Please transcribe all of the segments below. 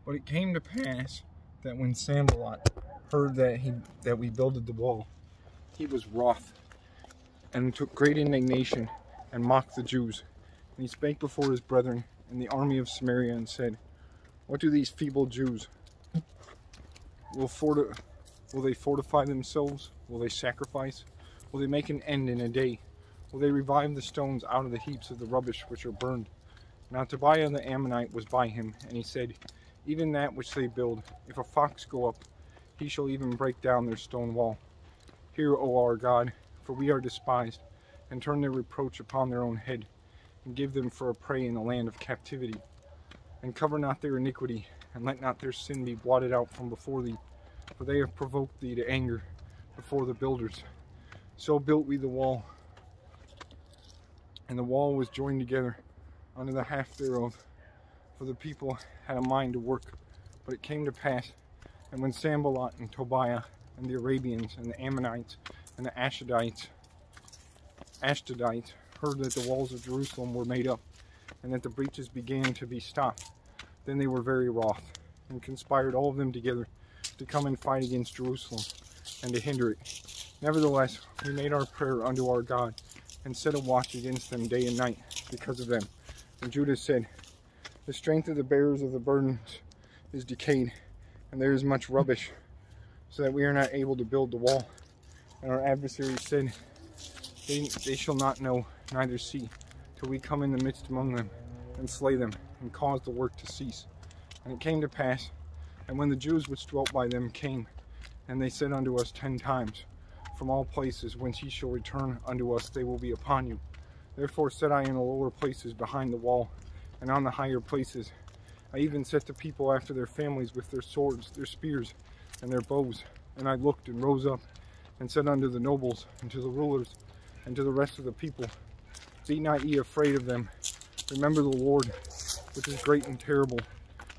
But it came to pass that when Sanballat heard that we builded the wall, he was wroth, and took great indignation, and mocked the Jews. And he spake before his brethren in the army of Samaria, and said, What do these feeble Jews? Will they fortify themselves? Will they sacrifice? Will they make an end in a day? Will they revive the stones out of the heaps of the rubbish which are burned? Now Tobiah the Ammonite was by him, and he said, Even that which they build, if a fox go up, he shall even break down their stone wall. Hear, O our God, for we are despised, and turn their reproach upon their own head, and give them for a prey in the land of captivity. And cover not their iniquity, and let not their sin be blotted out from before thee, for they have provoked thee to anger before the builders. So built we the wall, and the wall was joined together under the half thereof, for the people had a mind to work. But it came to pass, and when Sanballat and Tobiah and the Arabians and the Ammonites and the Ashdodites heard that the walls of Jerusalem were made up, and that the breaches began to be stopped, then they were very wroth, and conspired all of them together to come and fight against Jerusalem, and to hinder it. Nevertheless, we made our prayer unto our God, and set a watch against them day and night because of them. And Judah said, The strength of the bearers of the burdens is decayed, and there is much rubbish, so that we are not able to build the wall. And our adversaries said, They shall not know, neither see, till we come in the midst among them, and slay them, and cause the work to cease. And it came to pass, and when the Jews which dwelt by them came, and they said unto us 10 times, From all places whence ye shall return unto us, they will be upon you. Therefore said I in the lower places behind the wall, and on the higher places, I even set the people after their families with their swords, their spears, and their bows. And I looked and rose up, and said unto the nobles, and to the rulers, and to the rest of the people, Be not ye afraid of them. Remember the Lord, which is great and terrible,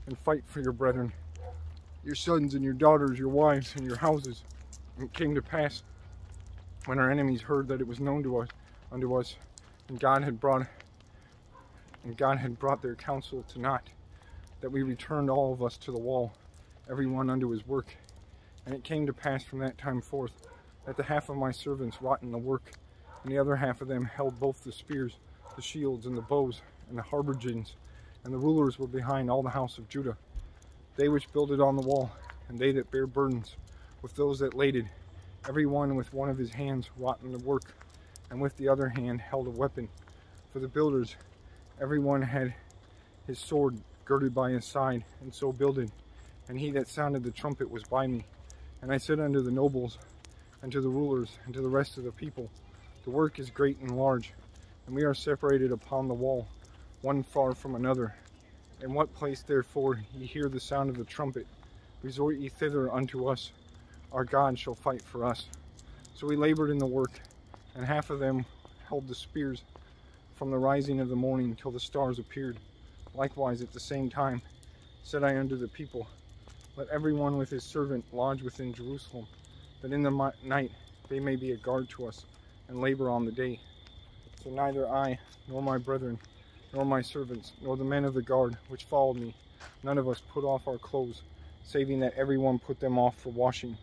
and fight for your brethren, your sons and your daughters, your wives and your houses. And it came to pass, when our enemies heard that it was known unto us, and God had brought their counsel to naught, that we returned all of us to the wall, every one unto his work. And it came to pass from that time forth, that the half of my servants wrought in the work, and the other half of them held both the spears, the shields, and the bows, and the habergeons, and the rulers were behind all the house of Judah. They which builded on the wall, and they that bare burdens, with those that laded, every one with one of his hands wrought in the work, and with the other hand held a weapon. For the builders, every one had his sword girded by his side, and so builded. And he that sounded the trumpet was by me. And I said unto the nobles, and to the rulers, and to the rest of the people, The work is great and large, and we are separated upon the wall, one far from another. In what place therefore ye hear the sound of the trumpet, resort ye thither unto us. Our God shall fight for us. So we labored in the work, and half of them held the spears from the rising of the morning till the stars appeared. Likewise at the same time said I unto the people, Let every one with his servant lodge within Jerusalem, that in the night they may be a guard to us, and labor on the day. So neither I, nor my brethren, nor my servants, nor the men of the guard which followed me, none of us put off our clothes, saving that every one put them off for washing.